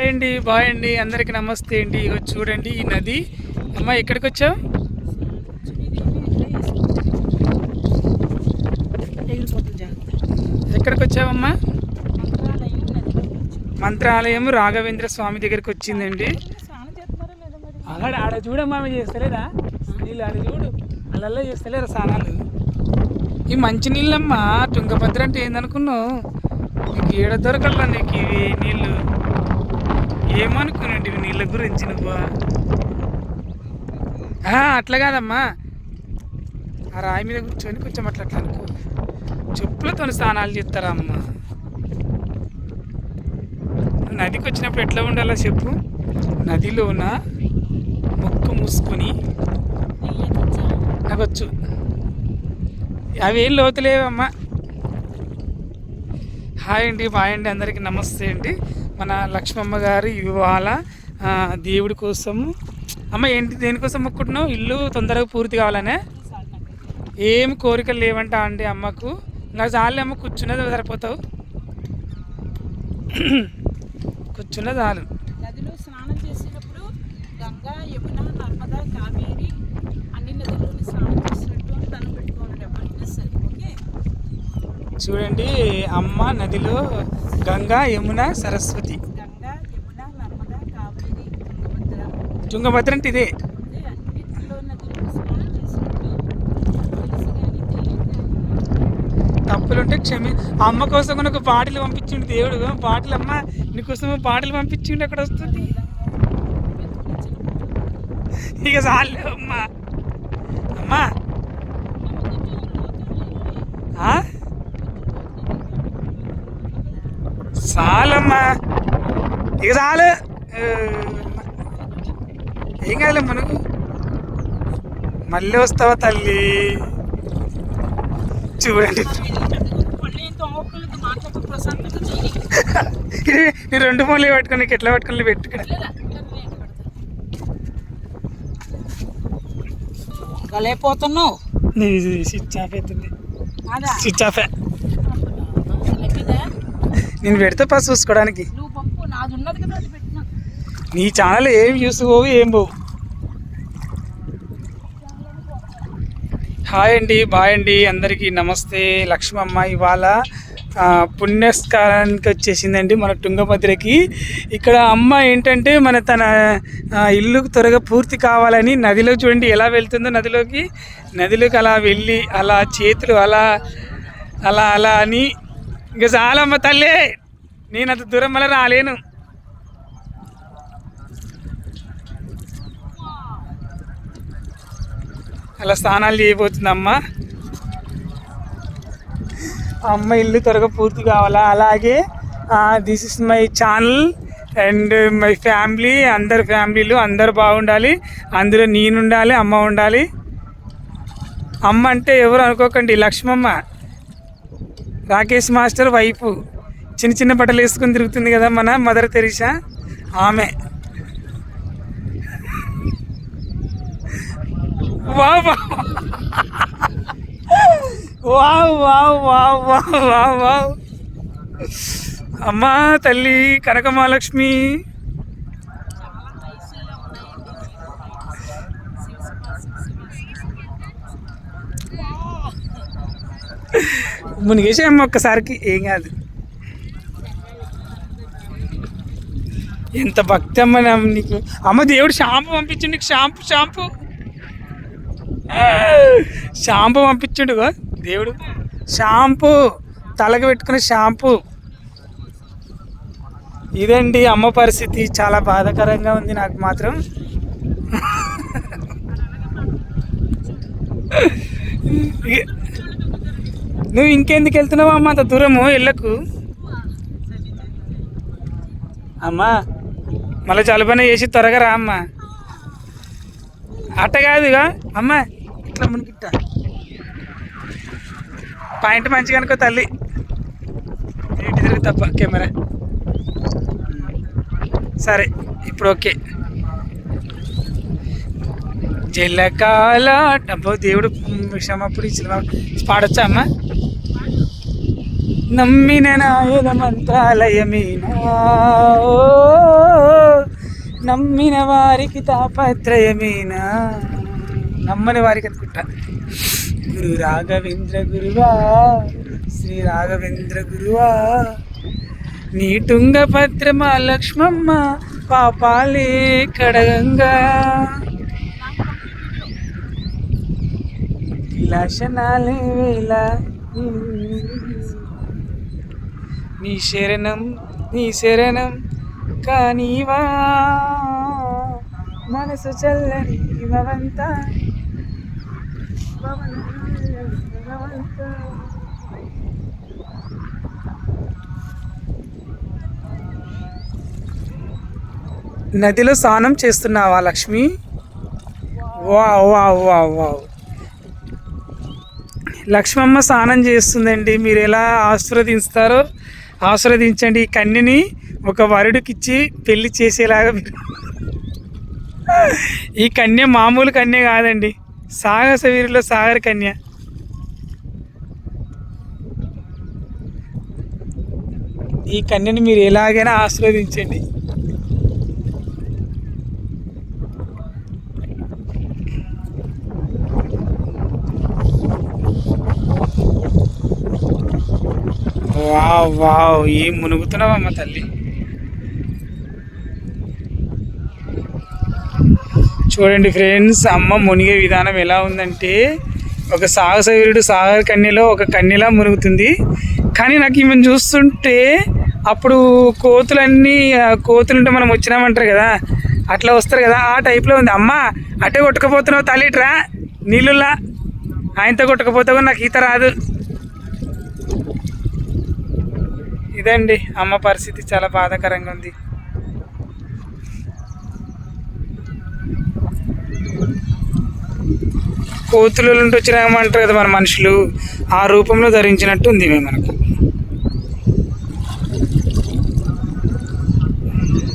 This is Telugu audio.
అండి, బాయ్ అండి, అందరికి నమస్తే అండి. ఇగో చూడండి ఈ నది. అమ్మ ఎక్కడికి వచ్చావు? ఎక్కడికి వచ్చావమ్మా? మంత్రాలయం రాఘవేంద్ర స్వామి దగ్గరికి వచ్చిందండి. ఆడ చూడమ్మా, చేస్తలేదా నీళ్ళు? ఆడ చూడు, అలా చేస్తలేరా స్నానాలు? ఈ మంచి నీళ్ళమ్మా. తుంగభద్ర అంటే ఏందనుకున్నావు? నీకు ఏడ దొరకల్లా నీకు ఇవి నీళ్ళు? ఏమనుకున్నాండి ఇవి నీళ్ళ గురించి నువ్వు? అట్లా కాదమ్మా, ఆ రాయి మీద కూర్చొని కొంచెం అట్లా అట్లా అనుకో. చెప్పులతో స్నానాలు చేస్తారా అమ్మ? నదికి వచ్చినప్పుడు ఎట్లా ఉండాలో చెప్పు. నదిలోన ముక్కు మూసుకొని నాకు వచ్చు. అవేం లోతులేవమ్మా. హాయ్ అండి, బాయ్ అండి, అందరికీ నమస్తే అండి. మన లక్ష్మమ్మ గారు ఇవాళ దేవుడి కోసము. అమ్మ ఏంటి, దేనికోసం మొక్కుంటున్నావు? ఇల్లు తొందరగా పూర్తి కావాలనే? ఏం కోరికలు లేవంట అండి అమ్మకు. నాకు చాలు అమ్మ, కూర్చున్నది సరిపోతావు. కూర్చున్న చాలు. నదిలో స్నానం చేసినప్పుడు గంగా, యమున, నర్మదా, కావేరి అన్ని నదుల్లోని స్నానం చేసినట్టు దండం పెట్టుకోవాలండి. ఎప్పుడైనా సరే ఓకే. చూడండి అమ్మ నదిలో గంగా, యమున, సరస్వతి. గంగా, యమున, నర్మదా, కావేరి, తుంగభద్ర. తుంగభద్ర అంటే ఇదే. అన్నింటిలో నదుల్లో స్నానం చేసినట్టు తెలుసు కానీ తెలియదు. తప్పులుంటే క్షమి. అమ్మ కోసం కూడా ఒక బాటిల్ పంపించిండు దేవుడు. బాటిల్ అమ్మ నీకోసం బాటిల్ పంపించిండు. అక్కడ వస్తుంది. ఇక చాలే అమ్మా. అమ్మా చాలమ్మా, ఇక చాలు. ఏం కాదులే మనకు. మళ్ళీ వస్తావా తల్లి? చూడండి నేను 2 ఫోన్లు పెట్టుకుని నీకు ఎట్లా పట్టుకుని పెట్టుకుని లేకపోతున్నావు. స్విచ్ ఆఫ్ అవుతుంది. Switch off. నేను పెడితే పాస్ చూసుకోవడానికి. నీ ఛానల్ ఏం చూసుకోవు, ఏం పోవు. హాయ్ అండి, బాయ్ అండి, అందరికీ నమస్తే. లక్ష్మమ్మ ఇవాళ పుణ్యస్కారానికి వచ్చేసిందండి మన తుంగభద్రకి. ఇక్కడ అమ్మ ఏంటంటే తన ఇల్లు త్వరగా పూర్తి కావాలని నదిలో చూడండి ఎలా వెళ్తుందో. నదిలోకి అలా వెళ్ళి అలా చేతులు అలా అలా అలా అని. ఇంకా చాలమ్మ తల్లే, నేను అంత దూరం మళ్ళీ రాలేను. అలా స్నానాలు చేయబోతుందమ్మ. అమ్మ ఇల్లు త్వరగా పూర్తి కావాలా. అలాగే this is my channel and my family. అందరు ఫ్యామిలీలు అందరు బాగుండాలి. అందులో నేను ఉండాలి, అమ్మ ఉండాలి. అమ్మ అంటే ఎవరు అనుకోకండి, లక్ష్మమ్మ, రాకేష్ మాస్టర్ వైఫ్. చిన్న చిన్న బట్టలు వేసుకొని తిరుగుతుంది కదా మన మదర్ తెరీసా, ఆమె. Wow wow wow wow wow wow wow. అమ్మా తల్లి కనకమహాలక్ష్మి. మునిగేసామ్మ ఒక్కసారికి, ఏం కాదు. ఎంత భక్తి అమ్మ నీకు. అమ్మ దేవుడు షాంపూ పంపించండి నీకు. షాంపూ పంపించండు దేవుడు. షాంపూ తలకి పెట్టుకునే షాంపూ. ఇదండి అమ్మ పరిస్థితి. చాలా బాధాకరంగా ఉంది నాకు మాత్రం. నువ్వు ఇంకెందుకు వెళ్తున్నావు అమ్మ అంత దూరము? వెళ్ళకు అమ్మా. మళ్ళీ జలుబన చేసి త్వరగా రా అమ్మ. అట్ట కాదుగా అమ్మ, ఇట్లా మునిగిట్ట పాయింట్ మంచిగా అనుకో తల్లి. ఇటు తిరిగి తప్ప కెమెరా. సరే ఇప్పుడు ఓకే. జలకాల డబ్బో దేవుడు విషయం అప్పుడు ఇచ్చిన పాడొచ్చా అమ్మ? నమ్మిన నాయన మంత్రాలయమీనా నమ్మిన వారికి తాపత్రయమేనా, నమ్మని వారికి అనుకుంటా. గురు రాఘవేంద్ర గురువా, శ్రీ రాఘవేంద్ర గురువా, నీ తుంగభద్రమా లక్ష్మమ్మ పాపాలే కడగంగా, విలాసనాలే వేళ నీ శరణం నీ శరణం కానీవా, మనసు చల్లని భవంత నదిలో స్నానం చేస్తున్నావా Lakshmi? Wow wow wow wow. Lakshmamma స్నానం చేస్తుందండి. మీరు ఎలా ఆశీర్వదిస్తారో ఆశీర్వదించండి. ఈ కన్యని ఒక వరుడికిచ్చి పెళ్లి చేసేలాగా మీరు. ఈ కన్య మామూలు కన్య కాదండి, సాహస వీరిలో సాగర్ కన్య. ఈ కన్యని మీరు ఎలాగైనా ఆశీర్వదించండి. వావ్ వావ్, ఏం మునుగుతున్నావమ్మ తల్లి. చూడండి ఫ్రెండ్స్, అమ్మ మునిగే విధానం ఎలా ఉందంటే ఒక సాహసవీరుడు సాగర్ కన్యలో ఒక కన్యలా మునుగుతుంది. కానీ నాకు ఈమెను చూస్తుంటే అప్పుడు కోతులుంటే మనం వచ్చినామంటారు కదా, అట్లా వస్తారు కదా, ఆ టైప్లో ఉంది. అమ్మ అట్టే కొట్టుకపోతున్నావు తల్లిట్రా నీళ్ళులా, ఆయనతో కొట్టుకపోతే కూడా నాకు ఈత రాదు. ఇదండి అమ్మ పరిస్థితి, చాలా బాధాకరంగా ఉంది. కోతులు నుండి వచ్చినామంటారు కదా మన మనుషులు, ఆ రూపంలో ధరించినట్టు ఉంది మనకు.